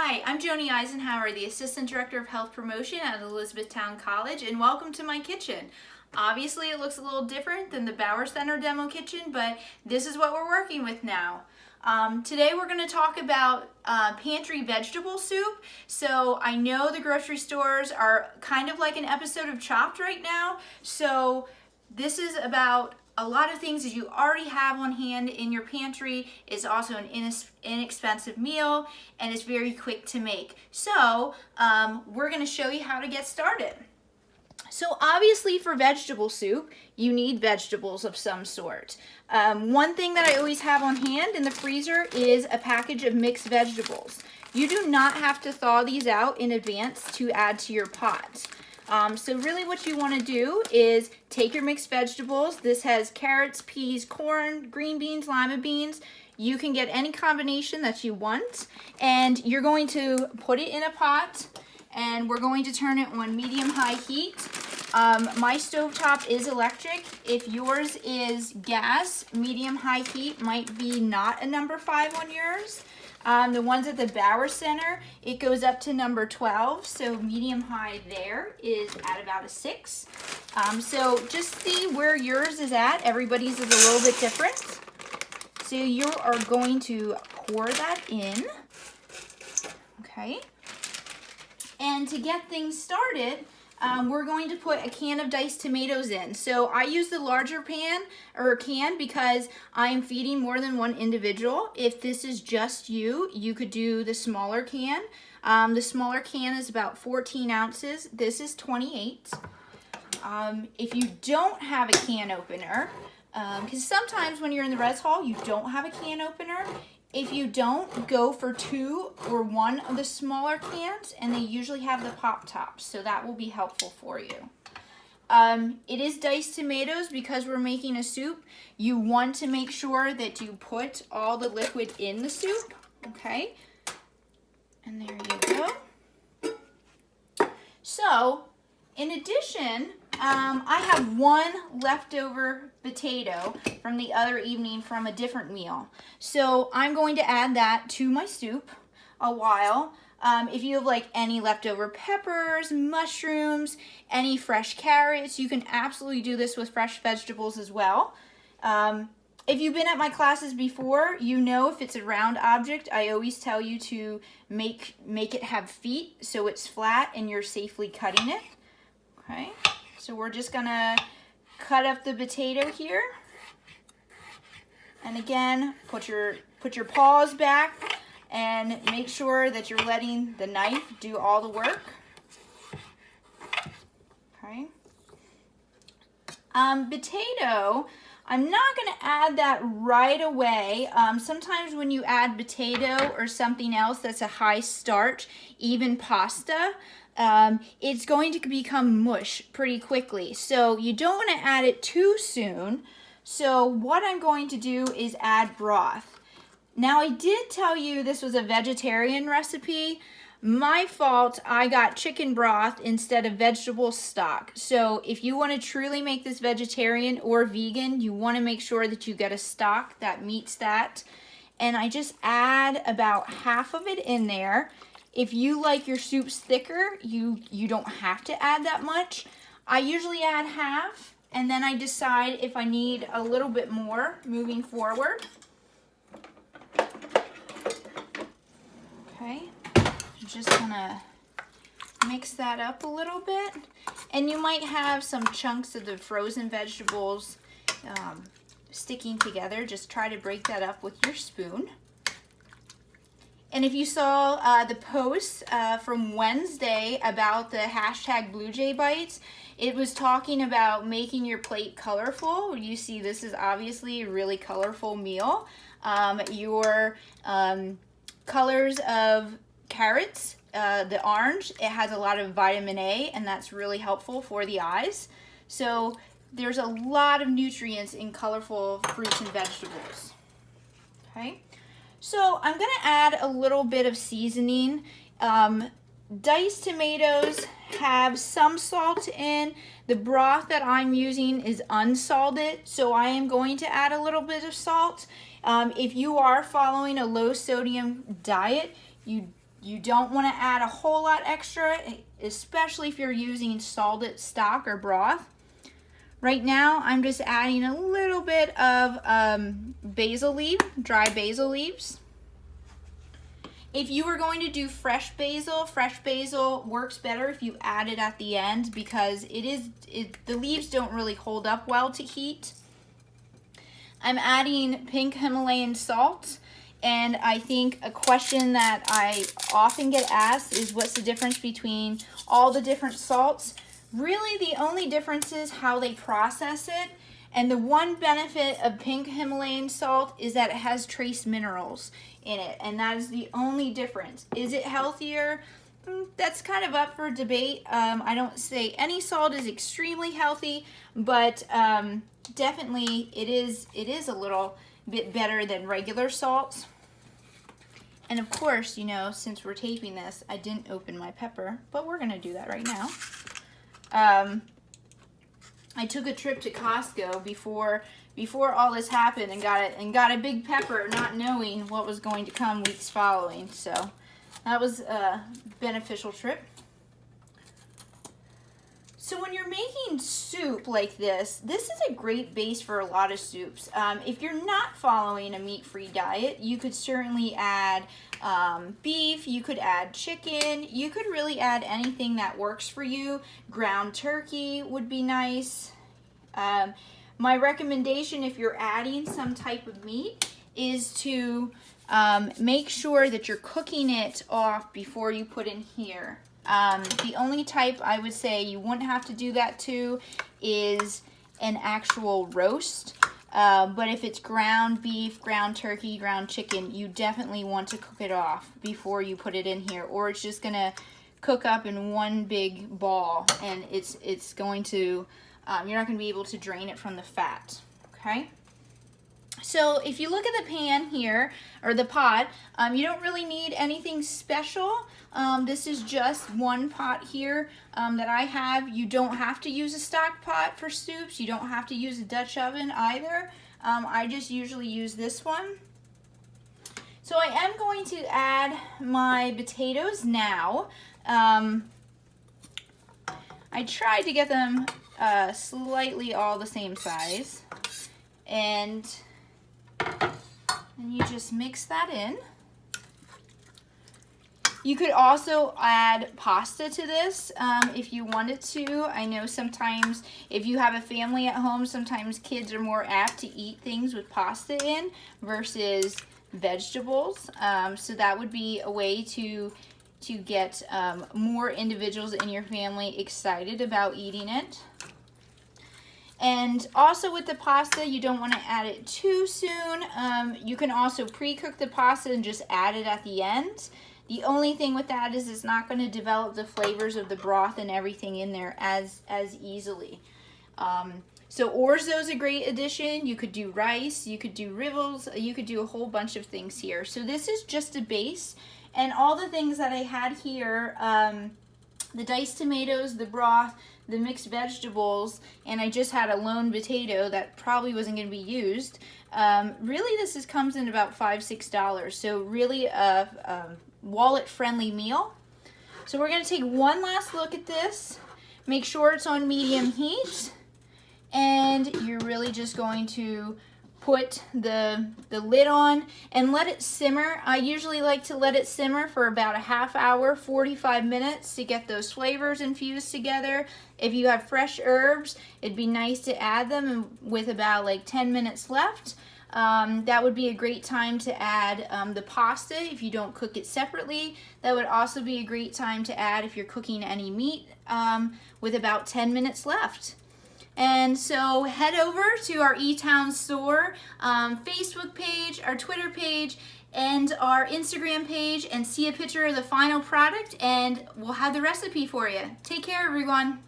Hi, I'm Joni Eisenhower, the Assistant Director of Health Promotion at Elizabethtown College, and welcome to my kitchen. Obviously, it looks a little different than the Bauer Center demo kitchen, but this is what we're working with now. Today we're going to talk about pantry vegetable soup. So I know the grocery stores are kind of like an episode of Chopped right now, so this is about a lot of things that you already have on hand in your pantry. Is also an inexpensive meal, and it's very quick to make. So we're going to show you how to get started. So obviously for vegetable soup, you need vegetables of some sort. One thing that I always have on hand in the freezer is a package of mixed vegetables. You do not have to thaw these out in advance to add to your pot. So really what you want to do is take your mixed vegetables. This has carrots, peas, corn, green beans, lima beans. You can get any combination that you want, and you're going to put it in a pot, and we're going to turn it on medium-high heat. My stovetop is electric. If yours is gas, medium-high heat might be not a number 5 on yours. The ones at the Bauer Center, it goes up to number 12, so medium-high there is at about a 6. So just see where yours is at. Everybody's is a little bit different. So you are going to pour that in, okay? And to get things started, we're going to put a can of diced tomatoes in. So I use the larger can because I'm feeding more than one individual. If this is just you, you could do the smaller can. The smaller can is about 14 ounces. This is 28. If you don't have a can opener, because sometimes when you're in the res hall, you don't have a can opener. If you don't, go for 2 or 1 of the smaller cans, and they usually have the pop tops, so that will be helpful for you. It is diced tomatoes because we're making a soup. You want to make sure that you put all the liquid in the soup, okay? And there you go. So, in addition, I have 1 leftover potato from the other evening from a different meal. So I'm going to add that to my soup a while. If you have like any leftover peppers, mushrooms, any fresh carrots, you can absolutely do this with fresh vegetables as well. If you've been at my classes before, you know if it's a round object, I always tell you to make it have feet so it's flat and you're safely cutting it. Okay, so we're just gonna cut up the potato here. And again, put your paws back and make sure that you're letting the knife do all the work. Okay. Potato, I'm not going to add that right away. Sometimes when you add potato or something else that's a high starch, even pasta, it's going to become mush pretty quickly. So you don't want to add it too soon. So what I'm going to do is add broth. Now I did tell you this was a vegetarian recipe. My fault, I got chicken broth instead of vegetable stock. So if you want to truly make this vegetarian or vegan, you want to make sure that you get a stock that meets that. And I just add about half of it in there. If you like your soups thicker, you don't have to add that much. I usually add half, and then I decide if I need a little bit more moving forward. Okay, just gonna mix that up a little bit. And you might have some chunks of the frozen vegetables sticking together. Just try to break that up with your spoon. And if you saw the post from Wednesday about the hashtag Blue Jay Bites, it was talking about making your plate colorful. You see this is obviously a really colorful meal. Your colors of carrots, the orange, it has a lot of vitamin A, and that's really helpful for the eyes. So there's a lot of nutrients in colorful fruits and vegetables. Okay. So I'm going to add a little bit of seasoning. Diced tomatoes have some salt in. The broth that I'm using is unsalted, so I am going to add a little bit of salt. If you are following a low sodium diet, you You don't want to add a whole lot extra, especially if you're using salted stock or broth. Right now, I'm just adding a little bit of basil leaf, dry basil leaves. If you were going to do fresh basil works better if you add it at the end because the leaves don't really hold up well to heat. I'm adding pink Himalayan salt, and I think a question that I often get asked is what's the difference between all the different salts? Really, the only difference is how they process it. And the one benefit of pink Himalayan salt is that it has trace minerals in it, and that is the only difference. Is it healthier? That's kind of up for debate. I don't say any salt is extremely healthy, but definitely it is a little bit better than regular salts. And of course, you know, since we're taping this, I didn't open my pepper, but we're gonna do that right now. I took a trip to Costco before all this happened and got a big pepper, not knowing what was going to come weeks following. So that was a beneficial trip. So when you're making soup like this is a great base for a lot of soups. If you're not following a meat-free diet, you could certainly add beef, you could add chicken, you could really add anything that works for you. Ground turkey would be nice. My recommendation if you're adding some type of meat is to make sure that you're cooking it off before you put in here. The only type I would say you wouldn't have to do that to is an actual roast. But if it's ground beef, ground turkey, ground chicken, you definitely want to cook it off before you put it in here, or it's just gonna cook up in one big ball, and it's going to you're not gonna be able to drain it from the fat. Okay. So if you look at the pan here, or the pot, you don't really need anything special. This is just one pot here that I have. You don't have to use a stock pot for soups. You don't have to use a Dutch oven either. I just usually use this one. So I am going to add my potatoes now. I tried to get them slightly all the same size. And you just mix that in. You could also add pasta to this if you wanted to. I know sometimes if you have a family at home, sometimes kids are more apt to eat things with pasta in versus vegetables. So that would be a way to get more individuals in your family excited about eating it. And also with the pasta, you don't want to add it too soon. You can also pre-cook the pasta and just add it at the end. The only thing with that is it's not going to develop the flavors of the broth and everything in there as easily. So orzo is a great addition. You could do rice, you could do ribbles, you could do a whole bunch of things here. So this is just a base. And all the things that I had here, the diced tomatoes, the broth, the mixed vegetables, and I just had a lone potato that probably wasn't going to be used. Really, this comes in about $5–6. So really a wallet-friendly meal. So we're going to take one last look at this. Make sure it's on medium heat. And you're really just going to put the lid on and let it simmer. I usually like to let it simmer for about a half hour, 45 minutes to get those flavors infused together. If you have fresh herbs, it'd be nice to add them with about like 10 minutes left. That would be a great time to add the pasta if you don't cook it separately. That would also be a great time to add if you're cooking any meat with about 10 minutes left. And so head over to our eTown store, Facebook page, our Twitter page, and our Instagram page and see a picture of the final product, and we'll have the recipe for you. Take care, everyone.